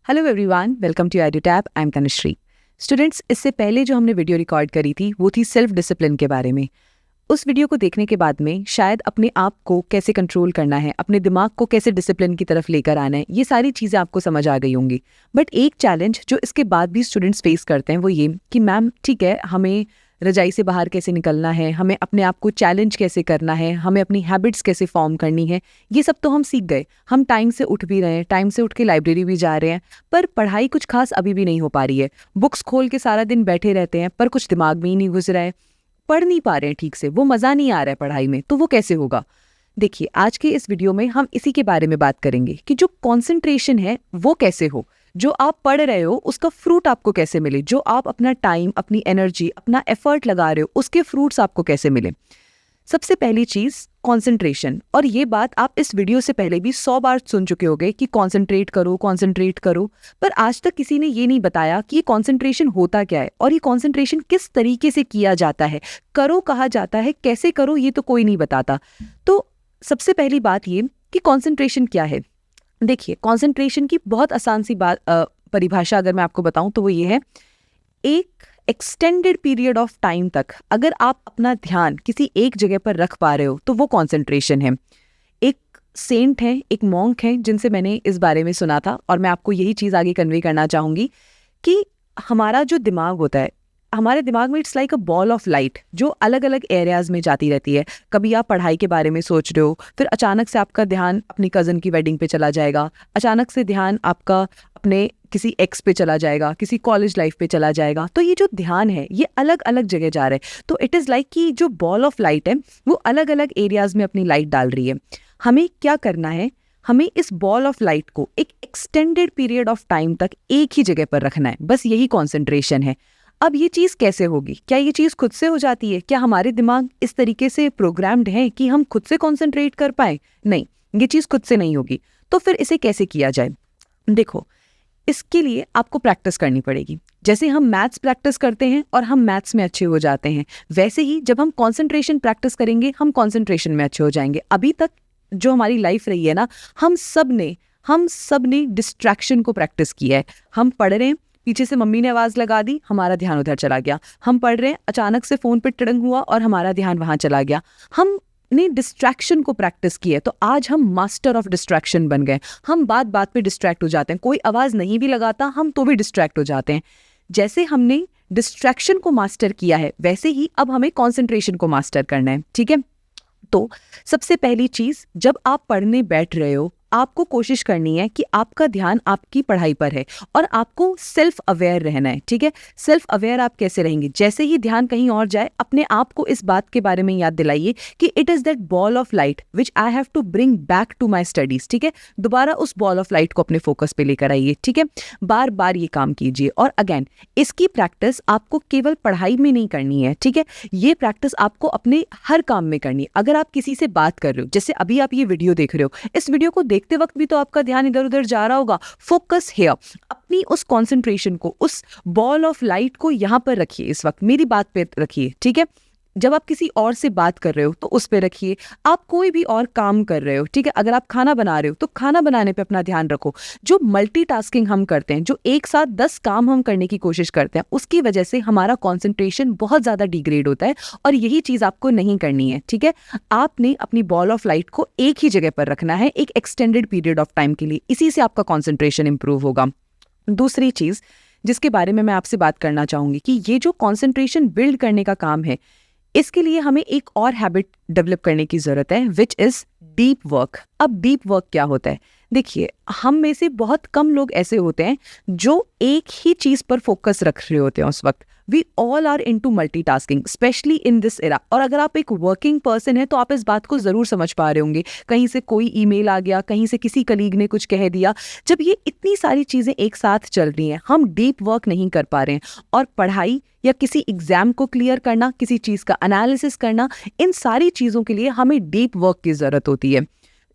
Hello everyone, welcome to Edutap. I am Tanushree. Students, इससे पहले जो हमने वीडियो रिकॉर्ड करी थी वो थी सेल्फ डिसिप्लिन के बारे में। उस वीडियो को देखने के बाद में शायद अपने आप को कैसे कंट्रोल करना है, अपने दिमाग को कैसे डिसिप्लिन की तरफ लेकर आना है, ये सारी चीज़ें आपको समझ आ गई होंगी। बट एक चैलेंज जो इसके बाद भी स्टूडेंट्स फेस करते हैं वो ये कि मैम ठीक है, हमें रजाई से बाहर कैसे निकलना है, हमें अपने आप को चैलेंज कैसे करना है, हमें अपनी हैबिट्स कैसे फॉर्म करनी है, ये सब तो हम सीख गए। हम टाइम से उठ भी रहे हैं, टाइम से उठ के लाइब्रेरी भी जा रहे हैं, पर पढ़ाई कुछ खास अभी भी नहीं हो पा रही है। बुक्स खोल के सारा दिन बैठे रहते हैं पर कुछ दिमाग में ही नहीं घुस रहा है, पढ़ नहीं पा रहे हैं ठीक से, वो मज़ा नहीं आ रहा है पढ़ाई में, तो वो कैसे होगा। देखिए, आज के इस वीडियो में हम इसी के बारे में बात करेंगे कि जो कॉन्सेंट्रेशन है वो कैसे हो, जो आप पढ़ रहे हो उसका फ्रूट आपको कैसे मिले, जो आप अपना टाइम, अपनी एनर्जी, अपना एफर्ट लगा रहे हो उसके फ्रूट्स आपको कैसे मिले। सबसे पहली चीज कंसंट्रेशन, और ये बात आप इस वीडियो से पहले भी 100 बार सुन चुके होंगे कि कंसंट्रेट करो, पर आज तक किसी ने ये नहीं बताया कि ये कंसंट्रेशन होता क्या है और ये कंसंट्रेशन किस तरीके से किया जाता है, करो कहा जाता है, कैसे करो ये तो कोई नहीं बताता। तो सबसे पहली बात ये कि कंसंट्रेशन क्या है। देखिए, कंसंट्रेशन की बहुत आसान सी बात परिभाषा अगर मैं आपको बताऊं तो वो ये है, एक एक्सटेंडेड पीरियड ऑफ टाइम तक अगर आप अपना ध्यान किसी एक जगह पर रख पा रहे हो तो वो कंसंट्रेशन है। एक सेंट है, एक मॉन्क है जिनसे मैंने इस बारे में सुना था और मैं आपको यही चीज़ आगे कन्वे करना चाहूँगी कि हमारा जो दिमाग होता है, हमारे दिमाग में it's like a ball of light जो अलग अलग एरियाज में जाती रहती है। कभी आप पढ़ाई के बारे में सोच रहे हो, फिर अचानक से आपका ध्यान अपनी कज़न की वेडिंग पे चला जाएगा, अचानक से ध्यान आपका अपने किसी एक्स पे चला जाएगा, किसी कॉलेज लाइफ पे चला जाएगा। तो ये जो ध्यान है ये अलग अलग जगह जा रहा है। तो इट इज़ लाइक कि जो बॉल ऑफ लाइट है वो अलग अलग एरियाज में अपनी लाइट डाल रही है। हमें क्या करना है, हमें इस बॉल ऑफ लाइट को एक एक्सटेंडेड पीरियड ऑफ टाइम तक एक ही जगह पर रखना है, बस यही कॉन्सेंट्रेशन है। अब ये चीज़ कैसे होगी? क्या ये चीज़ खुद से हो जाती है? क्या हमारे दिमाग इस तरीके से प्रोग्राम्ड है कि हम खुद से कॉन्सेंट्रेट कर पाए? नहीं, ये चीज़ खुद से नहीं होगी। तो फिर इसे कैसे किया जाए? देखो, इसके लिए आपको प्रैक्टिस करनी पड़ेगी। जैसे हम मैथ्स प्रैक्टिस करते हैं और हम मैथ्स में अच्छे हो जाते हैं, वैसे ही जब हम कंसंट्रेशन प्रैक्टिस करेंगे हम कंसंट्रेशन में अच्छे हो जाएंगे। अभी तक जो हमारी लाइफ रही है ना, हम सब ने डिस्ट्रैक्शन को प्रैक्टिस किया है। हम पढ़ रहे हैं, पीछे से मम्मी ने आवाज़ लगा दी, हमारा ध्यान उधर चला गया। हम पढ़ रहे हैं, अचानक से फ़ोन पे टिड़ंग हुआ और हमारा ध्यान वहाँ चला गया। हमने डिस्ट्रैक्शन को प्रैक्टिस की है, तो आज हम मास्टर ऑफ डिस्ट्रैक्शन बन गए। हम बात बात पे डिस्ट्रैक्ट हो जाते हैं, कोई आवाज़ नहीं भी लगाता हम तो भी डिस्ट्रैक्ट हो जाते हैं। जैसे हमने डिस्ट्रैक्शन को मास्टर किया है वैसे ही अब हमें कॉन्सेंट्रेशन को मास्टर करना है, ठीक है। तो सबसे पहली चीज़, जब आप पढ़ने बैठ रहे हो आपको कोशिश करनी है कि आपका ध्यान आपकी पढ़ाई पर है और आपको सेल्फ अवेयर रहना है, ठीक है। सेल्फ अवेयर आप कैसे रहेंगे? जैसे ही ध्यान कहीं और जाए अपने आप को इस बात के बारे में याद दिलाइए कि it is that ball of light which I have to bring back to my studies, ठीक है। दोबारा उस बॉल ऑफ लाइट को अपने फोकस पे लेकर आइए, ठीक है। बार बार ये काम कीजिए और अगेन इसकी प्रैक्टिस आपको केवल पढ़ाई में नहीं करनी है, ठीक है। ये प्रैक्टिस आपको अपने हर काम में करनी है। अगर आप किसी से बात कर रहे हो, जैसे अभी आप ये वीडियो देख रहे हो, इस वीडियो को देखते वक्त भी तो आपका ध्यान इधर उधर जा रहा होगा। फोकस हियर, अपनी उस कंसंट्रेशन को, उस बॉल ऑफ लाइट को यहां पर रखिए, इस वक्त मेरी बात पे रखिए, ठीक है। जब आप किसी और से बात कर रहे हो तो उस पे रखिए। आप कोई भी और काम कर रहे हो, ठीक है, अगर आप खाना बना रहे हो तो खाना बनाने पे अपना ध्यान रखो। जो मल्टीटास्किंग हम करते हैं, जो एक साथ 10 काम हम करने की कोशिश करते हैं, उसकी वजह से हमारा कॉन्सेंट्रेशन बहुत ज़्यादा डिग्रेड होता है और यही चीज़ आपको नहीं करनी है, ठीक है। आपने अपनी बॉल ऑफ लाइट को एक ही जगह पर रखना है एक एक्सटेंडेड पीरियड ऑफ टाइम के लिए, इसी से आपका कॉन्सेंट्रेशन इंप्रूव होगा। दूसरी चीज़ जिसके बारे में मैं आपसे बात करना चाहूँगी कि ये जो कॉन्सेंट्रेशन बिल्ड करने का काम है, इसके लिए हमें एक और हैबिट डेवलप करने की ज़रूरत है, विच इज़ डीप वर्क। अब डीप वर्क क्या होता है? देखिए, हम में से बहुत कम लोग ऐसे होते हैं जो एक ही चीज़ पर फोकस रख रहे होते हैं उस वक्त। We all are into multitasking, specially in this era. और अगर आप एक वर्किंग पर्सन है तो आप इस बात को ज़रूर समझ पा रहे होंगे। कहीं से कोई ईमेल आ गया, कहीं से किसी कलीग ने कुछ कह दिया। जब ये इतनी सारी चीज़ें एक साथ चल रही हैं, हम डीप वर्क नहीं कर पा रहे हैं। और पढ़ाई या किसी एग्जाम को क्लियर करना, किसी चीज़ का एनालिसिस करना, इन सारी चीज़ों के लिए हमें डीप वर्क की ज़रूरत होती है।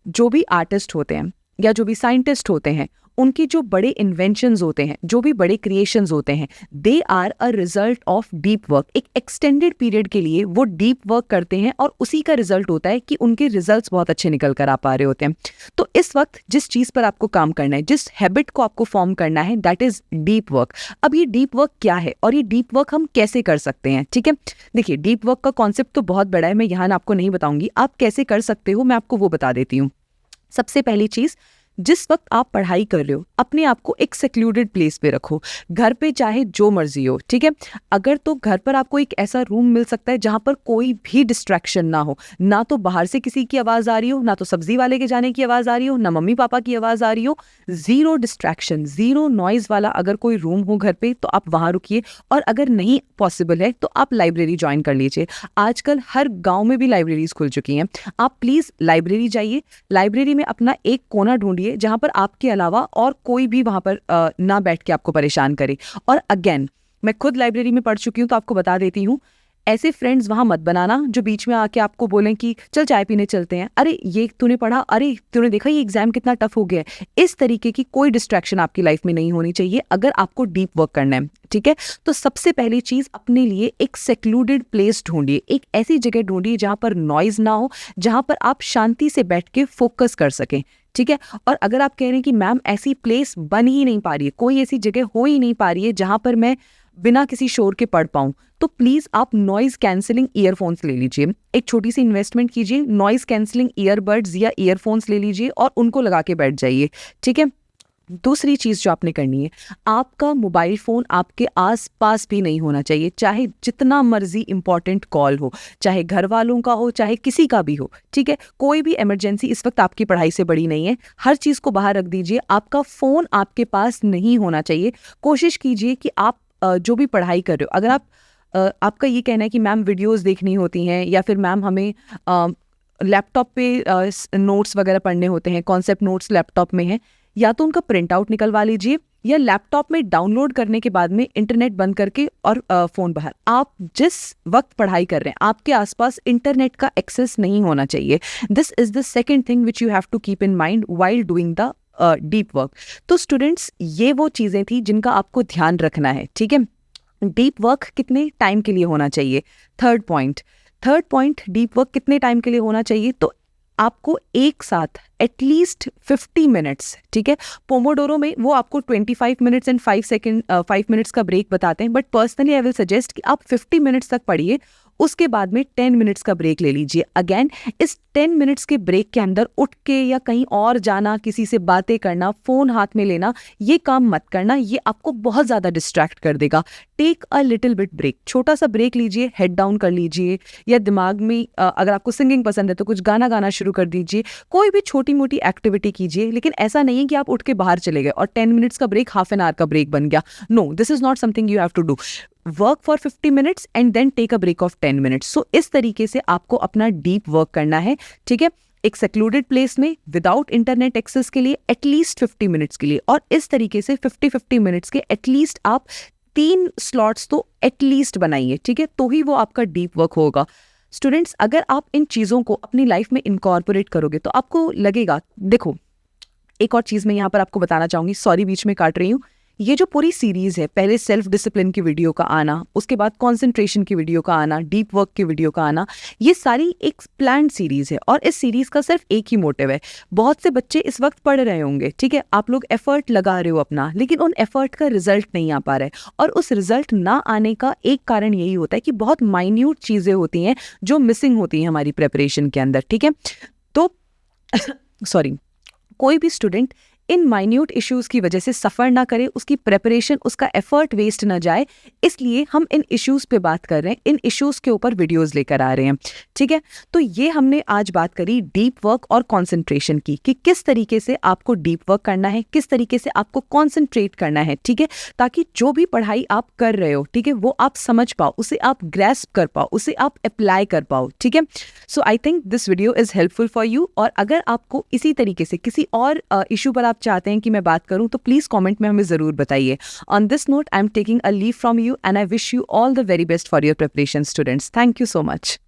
जो भी आर्टिस्ट होते हैं या जो भी साइंटिस्ट होते हैं, उनके जो बड़े इन्वेंशंस होते हैं, जो भी बड़े क्रिएशंस होते हैं, they are a result of deep work. एक एक्सटेंडेड पीरियड के लिए वो डीप वर्क करते हैं और उसी का रिजल्ट होता है कि उनके रिजल्ट्स बहुत अच्छे निकल कर आ पा रहे होते हैं। तो इस वक्त जिस चीज़ पर आपको काम करना है, जिस हैबिट को आपको फॉर्म करना है, दैट इज डीप वर्क। अब ये डीप वर्क क्या है और ये डीप वर्क हम कैसे कर सकते हैं? ठीक है, देखिए डीप वर्क का कॉन्सेप्ट तो बहुत बड़ा है, मैं यहाँ आपको नहीं बताऊंगी। आप कैसे कर सकते हो मैं आपको वो बता देती हूँ। सबसे पहली चीज, जिस वक्त आप पढ़ाई कर रहे हो अपने आप को एक सेक्लूडेड प्लेस पे रखो। घर पे चाहे जो मर्जी हो, ठीक है, अगर तो घर पर आपको एक ऐसा रूम मिल सकता है जहां पर कोई भी डिस्ट्रैक्शन ना हो, ना तो बाहर से किसी की आवाज आ रही हो, ना तो सब्जी वाले के जाने की आवाज आ रही हो, ना मम्मी पापा की आवाज आ रही हो, जीरो डिस्ट्रैक्शन, जीरो नॉइज वाला अगर कोई रूम हो घर पे तो आप वहां रुकिए। और अगर नहीं पॉसिबल है तो आप लाइब्रेरी ज्वाइन कर लीजिए। आजकल हर गांव में भी लाइब्रेरीज खुल चुकी हैं। आप प्लीज लाइब्रेरी जाइए, लाइब्रेरी में अपना एक कोना ढूंढिए जहां पर आपके अलावा और कोई भी वहां पर ना बैठ के आपको परेशान करे। और अगेन, मैं खुद लाइब्रेरी में पढ़ चुकी हूं तो आपको बता देती हूं, ऐसे फ्रेंड्स वहां मत बनाना जो बीच में आके आपको बोलें कि चल चाय पीने चलते हैं, अरे ये तूने पढ़ा, अरे तूने देखा ये एग्जाम कितना टफ हो गया है। इस तरीके की कोई डिस्ट्रैक्शन आपकी लाइफ में नहीं होनी चाहिए अगर आपको डीप वर्क करना है। ठीक है, तो सबसे पहली चीज, अपने लिए एक सेक्लूडेड प्लेस ढूंढिए, एक ऐसी जगह ढूंढिए जहां पर नॉइज ना हो, जहां पर आप शांति से बैठ के फोकस कर सकें। ठीक है, और अगर आप कह रहे हैं कि मैम ऐसी प्लेस बन ही नहीं पा रही है, कोई ऐसी जगह हो ही नहीं पा रही है जहां पर मैं बिना किसी शोर के पढ़ पाऊं, तो प्लीज आप नॉइज कैंसिलिंग ईयरफोन्स ले लीजिए। एक छोटी सी इन्वेस्टमेंट कीजिए, नॉइज कैंसिलिंग ईयरबड्स या ईयरफोन्स ले लीजिए और उनको लगा के बैठ जाइए। ठीक है, दूसरी चीज जो आपने करनी है, आपका मोबाइल फोन आपके आसपास भी नहीं होना चाहिए, चाहे जितना मर्जी इंपॉर्टेंट कॉल हो, चाहे घर वालों का हो, चाहे किसी का भी हो। ठीक है, कोई भी इमरजेंसी इस वक्त आपकी पढ़ाई से बड़ी नहीं है, हर चीज को बाहर रख दीजिए, आपका फोन आपके पास नहीं होना चाहिए। कोशिश कीजिए कि आप जो भी पढ़ाई कर रहे हो, अगर आपका ये कहना है कि मैम वीडियोस देखनी होती हैं या फिर मैम हमें लैपटॉप पे नोट्स वगैरह पढ़ने होते हैं, कॉन्सेप्ट नोट्स लैपटॉप में है, या तो उनका प्रिंट आउट निकलवा लीजिए या लैपटॉप में डाउनलोड करने के बाद में इंटरनेट बंद करके और फोन बाहर। आप जिस वक्त पढ़ाई कर रहे हैं आपके आसपास इंटरनेट का एक्सेस नहीं होना चाहिए। This is the second thing which you have to keep in mind while doing the deep work. तो स्टूडेंट्स, ये वो चीजें थी जिनका आपको ध्यान रखना है। ठीक है, डीप वर्क कितने टाइम के लिए होना चाहिए? थर्ड पॉइंट, डीप वर्क कितने टाइम के लिए होना चाहिए? तो आपको एक साथ एटलीस्ट 50 मिनट्स, ठीक है, पोमोडोरो में वो आपको 25 मिनट्स एंड 5 मिनट्स का ब्रेक बताते हैं, but personally I will suggest कि आप 50 मिनट्स तक पढ़िए, उसके बाद में 10 मिनट्स का ब्रेक ले लीजिए। अगेन, इस 10 मिनट्स के ब्रेक के अंदर उठ के या कहीं और जाना, किसी से बातें करना, फोन हाथ में लेना, ये काम मत करना, ये आपको बहुत ज्यादा डिस्ट्रैक्ट कर देगा। Take a little bit break, छोटा सा ब्रेक लीजिए, हेड डाउन कर लीजिए, या दिमाग में अगर आपको सिंगिंग पसंद है तो कुछ गाना गाना शुरू कर दीजिए, कोई भी छोटी मोटी एक्टिविटी कीजिए। लेकिन ऐसा नहीं है कि आप उठ के बाहर चले गए और 10 मिनट्स का ब्रेक हाफ एन आवर का ब्रेक बन गया। No, this is not something you have to do. Work for 50 minutes and then take a break of 10 minutes. So इस तरीके से आपको अपना डीप वर्क करना है। ठीक है, एक सेक्लूडेड प्लेस में विदाउट इंटरनेट एक्सेस के लिए एटलीस्ट 50 मिनट्स के लिए, और इस तरीके से 50 मिनट्स के एटलीस्ट आप 3 स्लॉट्स तो एटलीस्ट बनाइए। ठीक है, तो ही वो आपका डीप वर्क होगा। स्टूडेंट्स, अगर आप इन चीज़ों को अपनी लाइफ में इनकॉर्पोरेट करोगे तो आपको लगेगा, देखो एक और चीज़ मैं यहाँ पर आपको बताना चाहूँगी, सॉरी बीच में काट रही हूँ। ये जो पूरी सीरीज है, पहले सेल्फ डिसिप्लिन की वीडियो का आना, उसके बाद कंसंट्रेशन की वीडियो का आना, डीप वर्क की वीडियो का आना, ये सारी एक प्लान्ड सीरीज है और इस सीरीज का सिर्फ एक ही मोटिव है। बहुत से बच्चे इस वक्त पढ़ रहे होंगे, ठीक है, आप लोग एफर्ट लगा रहे हो अपना, लेकिन उन एफर्ट का रिजल्ट नहीं आ पा रहा है, और उस रिजल्ट ना आने का एक कारण यही होता है कि बहुत माइन्यूट चीजें होती हैं जो मिसिंग होती हैं हमारी प्रेपरेशन के अंदर। ठीक है, तो सॉरी, कोई भी स्टूडेंट इन माइन्यूट इश्यूज की वजह से सफर ना करे, उसकी प्रेपरेशन, उसका एफर्ट वेस्ट ना जाए, इसलिए हम इन इश्यूज पे बात कर रहे हैं, इन इश्यूज के ऊपर वीडियोस लेकर आ रहे हैं। ठीक है, तो ये हमने आज बात करी डीप वर्क और कंसंट्रेशन की, कि किस तरीके से आपको डीप वर्क करना है, किस तरीके से आपको कंसंट्रेट करना है। ठीक है, ताकि जो भी पढ़ाई आप कर रहे हो, ठीक है, वो आप समझ पाओ, उसे आप ग्रैस्प कर पाओ, उसे आप अप्लाई कर पाओ। ठीक है, so I think this video is helpful for you. और अगर आपको इसी तरीके से किसी और इशू पर आप चाहते हैं कि मैं बात करूं तो प्लीज कमेंट में हमें जरूर बताइए। On this note, I am taking a leave from you and I wish you all the very best for your preparation students. Thank you so much.